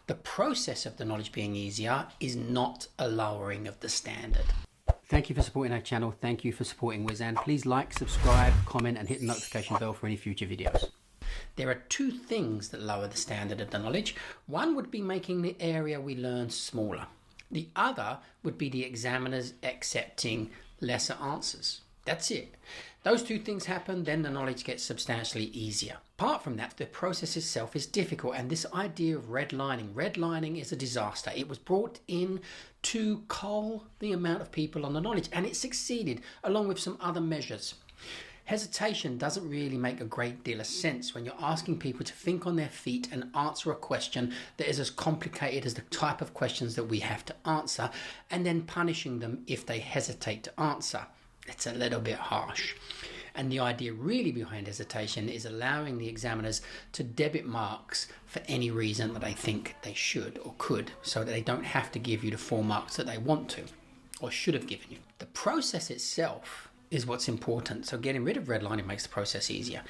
The process of the knowledge being easier is not a lowering of the standard. Thank you for supporting our channel. Thank you for supporting Wizan. Please like, subscribe, comment, and hit the notification bell for any future videos. There are two things that lower the standard of the knowledge. One would be making the area we learn smaller. The other would be the examiners accepting lesser answers. That's it. Those two things happen, then the knowledge gets substantially easier. Apart from that, the process itself is difficult, and this idea of redlining is a disaster. It was brought in to cull the amount of people on the knowledge, and it succeeded, along with some other measures. Hesitation doesn't really make a great deal of sense when you're asking people to think on their feet and answer a question that is as complicated as the type of questions that we have to answer, and then punishing them if they hesitate to answer. It's a little bit harsh. And the idea really behind hesitation is allowing the examiners to debit marks for any reason that they think they should or could, so that they don't have to give you the 4 marks that they want to or should have given you. The process itself is what's important. So getting rid of redlining makes the process easier.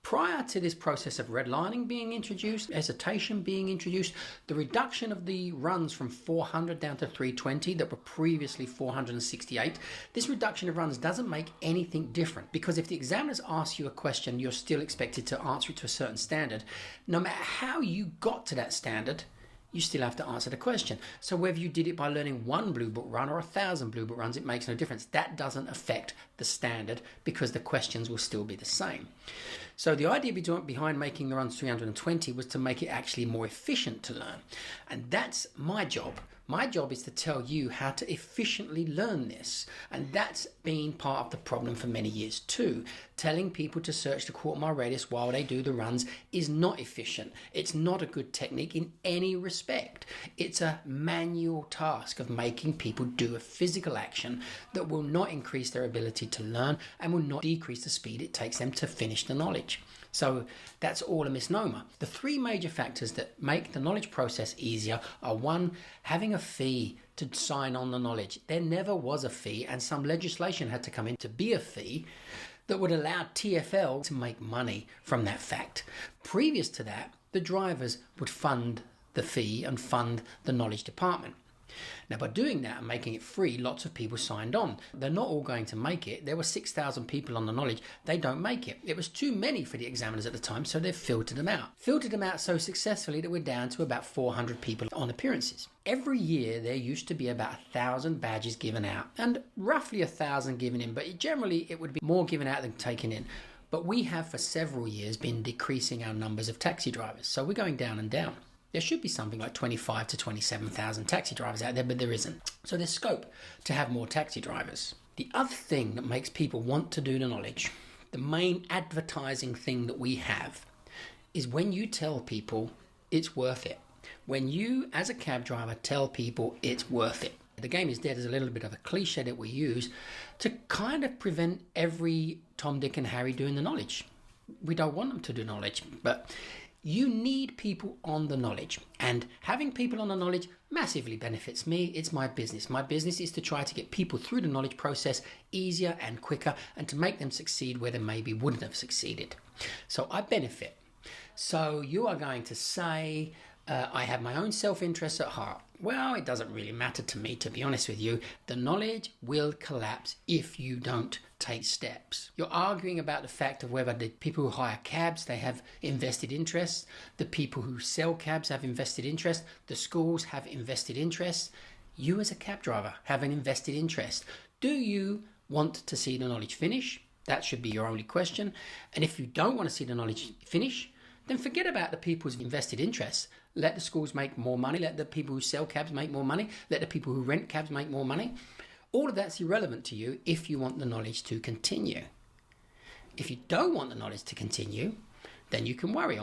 Prior to this process of redlining being introduced, hesitation being introduced, the reduction of the runs from 400 down to 320 that were previously 468, this reduction of runs doesn't make anything different, because if the examiners ask you a question, you're still expected to answer it to a certain standard. No matter how you got to that standard, you still have to answer the question. So whether you did it by learning 1 Blue Book run or 1,000 Blue Book runs, it makes no difference. That doesn't affect the standard because the questions will still be the same. So the idea behind making the runs 320 was to make it actually more efficient to learn. And that's my job. My job is to tell you how to efficiently learn this. And that's been part of the problem for many years too. Telling people to search the quarter-mile radius while they do the runs is not efficient. It's not a good technique in any respect. It's a manual task of making people do a physical action that will not increase their ability to learn and will not decrease the speed it takes them to finish the knowledge. So that's all a misnomer. The 3 major factors that make the knowledge process easier are: 1, having a fee to sign on the knowledge. There never was a fee, and some legislation had to come in to be a fee that would allow TfL to make money from that fact. Previous to that, the drivers would fund the fee and fund the knowledge department. Now, by doing that and making it free, lots of people signed on. They're not all going to make it. There were 6,000 people on the knowledge. They don't make it. It was too many for the examiners at the time, so they've filtered them out. Filtered them out so successfully that we're down to about 400 people on appearances. Every year, there used to be about 1,000 badges given out and roughly 1,000 given in, but generally it would be more given out than taken in. But we have for several years been decreasing our numbers of taxi drivers, so we're going down and down. There should be something like 25 to 27,000 taxi drivers out there, but there isn't. So there's scope to have more taxi drivers. The other thing that makes people want to do the knowledge, the main advertising thing that we have, is when you tell people it's worth it. When you, as a cab driver, tell people it's worth it. The game is dead is a little bit of a cliche that we use to kind of prevent every Tom, Dick and Harry doing the knowledge. We don't want them to do knowledge, but you need people on the knowledge, and having people on the knowledge massively benefits me. It's my business. My business is to try to get people through the knowledge process easier and quicker, and to make them succeed where they maybe wouldn't have succeeded. So I benefit. So you are going to say, I have my own self-interest at heart. Well, it doesn't really matter to me, to be honest with you. The knowledge will collapse if you don't take steps. You're arguing about the fact of whether the people who hire cabs, they have invested interests. The people who sell cabs have invested interest. The schools have invested interest. You as a cab driver have an invested interest. Do you want to see the knowledge finish? That should be your only question. And if you don't want to see the knowledge finish, then forget about the people who've invested interests. Let the schools make more money. Let the people who sell cabs make more money. Let the people who rent cabs make more money. All of that's irrelevant to you if you want the knowledge to continue. If you don't want the knowledge to continue, then you can worry,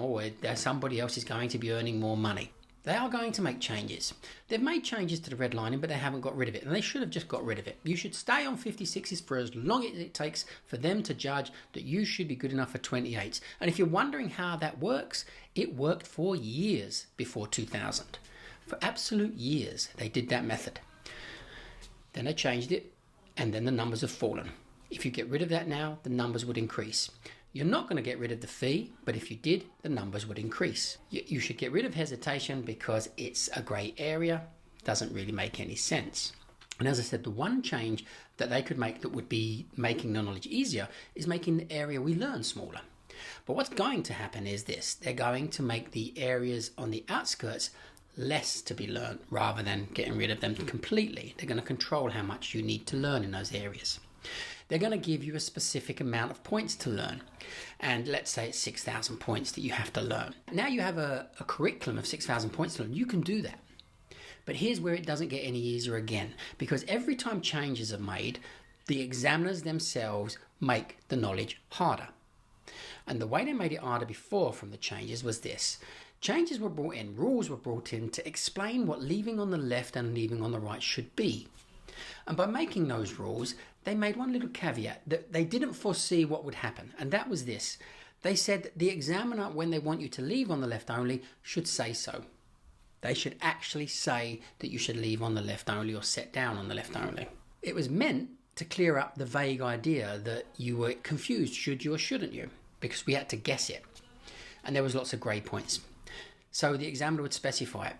somebody else is going to be earning more money. They are going to make changes. They've made changes to the redlining, but they haven't got rid of it. And they should have just got rid of it. You should stay on 56s for as long as it takes for them to judge that you should be good enough for 28s. And if you're wondering how that works, it worked for years before 2000. For absolute years, they did that method. Then they changed it, and then the numbers have fallen. If you get rid of that now, the numbers would increase. You're not going to get rid of the fee, but if you did, the numbers would increase. You should get rid of hesitation because it's a grey area, doesn't really make any sense. And as I said, the one change that they could make that would be making the knowledge easier is making the area we learn smaller. But what's going to happen is this: they're going to make the areas on the outskirts less to be learned rather than getting rid of them completely. They're going to control how much you need to learn in those areas. They're going to give you a specific amount of points to learn. And let's say it's 6,000 points that you have to learn. Now you have a curriculum of 6,000 points to learn. You can do that. But here's where it doesn't get any easier again, because every time changes are made, the examiners themselves make the knowledge harder. And the way they made it harder before from the changes was this: changes were brought in, rules were brought in to explain what leaving on the left and leaving on the right should be. And by making those rules, they made one little caveat that they didn't foresee what would happen. And that was this: they said the examiner, when they want you to leave on the left only, should say so. They should actually say that you should leave on the left only or set down on the left only. It was meant to clear up the vague idea that you were confused, should you or shouldn't you, because we had to guess it. And there was lots of grey points. So the examiner would specify it.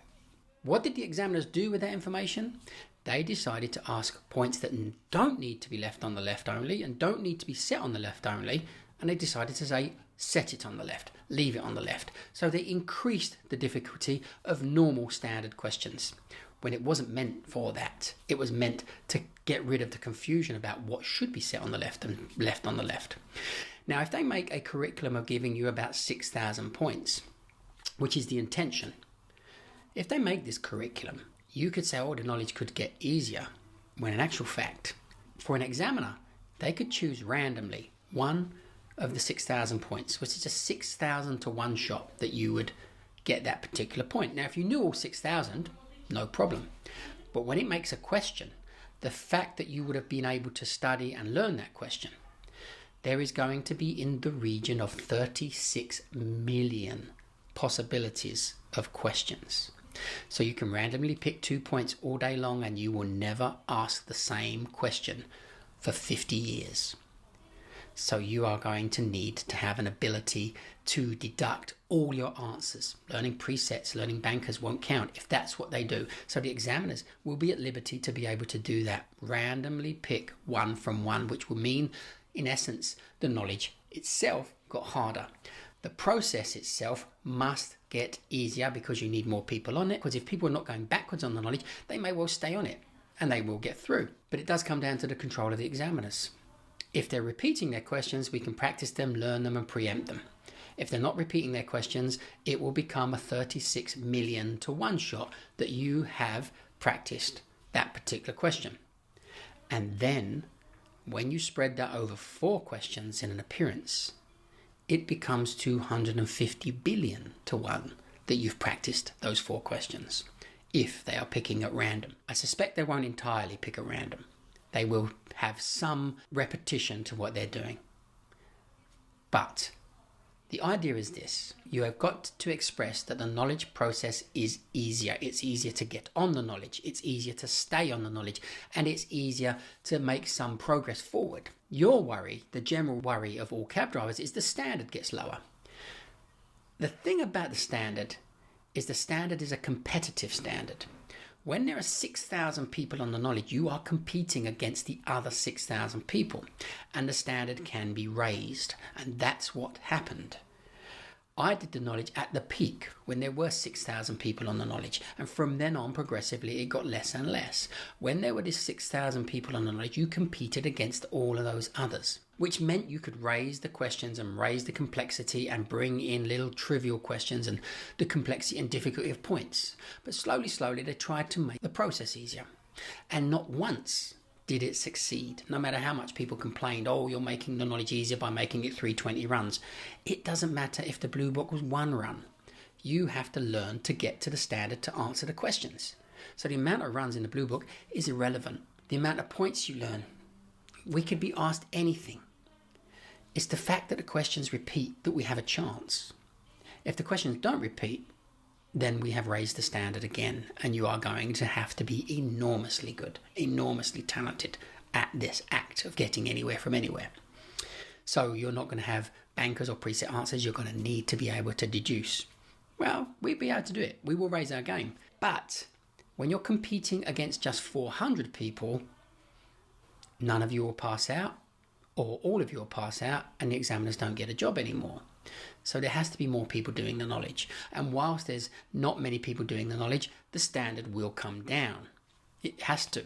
What did the examiners do with that information? They decided to ask points that don't need to be left on the left only and don't need to be set on the left only, and they decided to say set it on the left, leave it on the left. So they increased the difficulty of normal standard questions when it wasn't meant for that. It was meant to get rid of the confusion about what should be set on the left and left on the left. Now, if they make a curriculum of giving you about 6,000 points, which is the intention, if they make this curriculum, you could say, oh, the knowledge could get easier, when in actual fact, for an examiner, they could choose randomly one of the 6,000 points, which is a 6,000 to 1 shot that you would get that particular point. Now, if you knew all 6,000, no problem. But when it makes a question, the fact that you would have been able to study and learn that question, there is going to be in the region of 36 million possibilities of questions. So you can randomly pick 2 points all day long and you will never ask the same question for 50 years. So you are going to need to have an ability to deduct all your answers. Learning presets, learning bankers won't count if that's what they do. So the examiners will be at liberty to be able to do that. Randomly pick one from one, which will mean, in essence, the knowledge itself got harder. The process itself must get easier because you need more people on it. Because if people are not going backwards on the knowledge, they may well stay on it and they will get through. But it does come down to the control of the examiners. If they're repeating their questions, we can practice them, learn them, and preempt them. If they're not repeating their questions, it will become a 36 million to 1 shot that you have practiced that particular question. And then, when you spread that over 4 questions in an appearance, it becomes 250 billion to 1 that you've practiced those 4 questions, if they are picking at random. I suspect they won't entirely pick at random. They will have some repetition to what they're doing. But the idea is this: you have got to express that the knowledge process is easier. It's easier to get on the knowledge. It's easier to stay on the knowledge. And it's easier to make some progress forward. Your worry, the general worry of all cab drivers, is the standard gets lower. The thing about the standard is a competitive standard. When there are 6,000 people on the knowledge, you are competing against the other 6,000 people, and the standard can be raised, and that's what happened. I did the knowledge at the peak when there were 6,000 people on the knowledge, and from then on progressively it got less and less. When there were these 6,000 people on the knowledge, you competed against all of those others, which meant you could raise the questions and raise the complexity and bring in little trivial questions and the complexity and difficulty of points. But slowly they tried to make the process easier, and not once did it succeed. No matter how much people complained, oh, you're making the knowledge easier by making it 320 runs. It doesn't matter if the blue book was 1 run. You have to learn to get to the standard to answer the questions. So the amount of runs in the blue book is irrelevant. The amount of points you learn, we could be asked anything. It's the fact that the questions repeat that we have a chance. If the questions don't repeat, then we have raised the standard again, and you are going to have to be enormously good, enormously talented at this act of getting anywhere from anywhere. So you're not going to have bankers or preset answers, you're going to need to be able to deduce. Well, we'll be able to do it. We will raise our game. But when you're competing against just 400 people, none of you will pass out, or all of you will pass out, and the examiners don't get a job anymore. So there has to be more people doing the knowledge. And whilst there's not many people doing the knowledge, the standard will come down. It has to.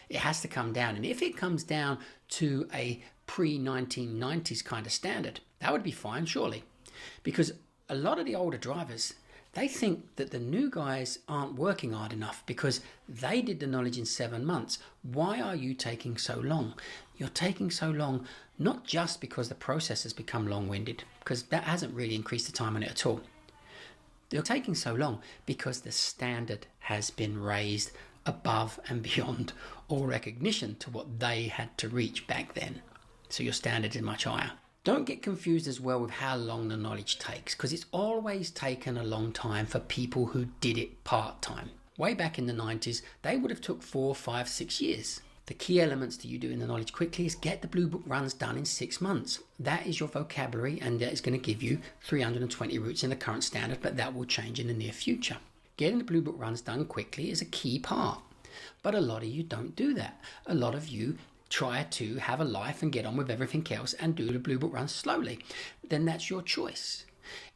It has to come down. And if it comes down to a pre-1990s kind of standard, that would be fine, surely. Because a lot of the older drivers, they think that the new guys aren't working hard enough because they did the knowledge in 7 months. Why are you taking so long? You're taking so long not just because the process has become long-winded, because that hasn't really increased the time on it at all. You're taking so long because the standard has been raised above and beyond all recognition to what they had to reach back then. So your standard is much higher. Don't get confused as well with how long the knowledge takes, because it's always taken a long time for people who did it part-time. Way back in the 90s, they would have took 4, 5, 6 years. The key elements to you doing the knowledge quickly is get the blue book runs done in 6 months. That is your vocabulary, and that is going to give you 320 routes in the current standard, but that will change in the near future. Getting the blue book runs done quickly is a key part, but a lot of you don't do that. A lot of you try to have a life and get on with everything else and do the blue book runs slowly. Then that's your choice.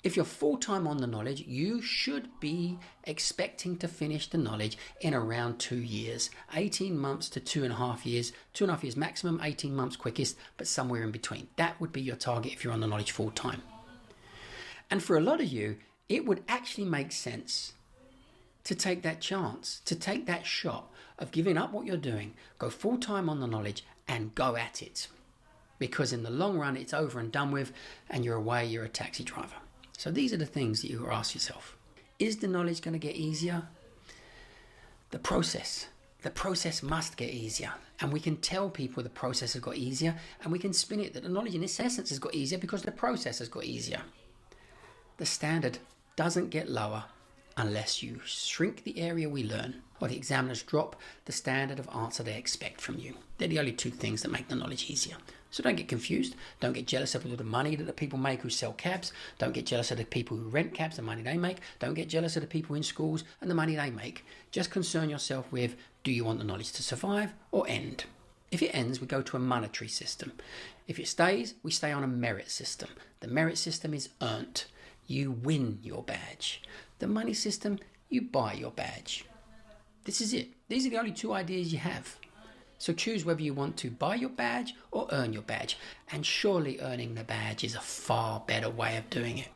If you're full-time on the knowledge, you should be expecting to finish the knowledge in around 2 years, 18 months to 2.5 years, 2.5 years maximum, 18 months quickest, but somewhere in between. That would be your target if you're on the knowledge full-time. And for a lot of you, it would actually make sense to take that chance, to take that shot of giving up what you're doing, go full-time on the knowledge and go at it. Because in the long run, it's over and done with, and you're away, you're a taxi driver. So these are the things that you ask yourself. Is the knowledge going to get easier? The process must get easier. And we can tell people the process has got easier, and we can spin it that the knowledge in its essence has got easier because the process has got easier. The standard doesn't get lower unless you shrink the area we learn, or the examiners drop the standard of answer they expect from you. They're the only two things that make the knowledge easier. So don't get confused. Don't get jealous of the money that the people make who sell cabs. Don't get jealous of the people who rent cabs, the money they make. Don't get jealous of the people in schools and the money they make. Just concern yourself with, do you want the knowledge to survive or end? If it ends, we go to a monetary system. If it stays, we stay on a merit system. The merit system is earned. You win your badge. The money system, you buy your badge. This is it. These are the only two ideas you have. So choose whether you want to buy your badge or earn your badge. And surely earning the badge is a far better way of doing it.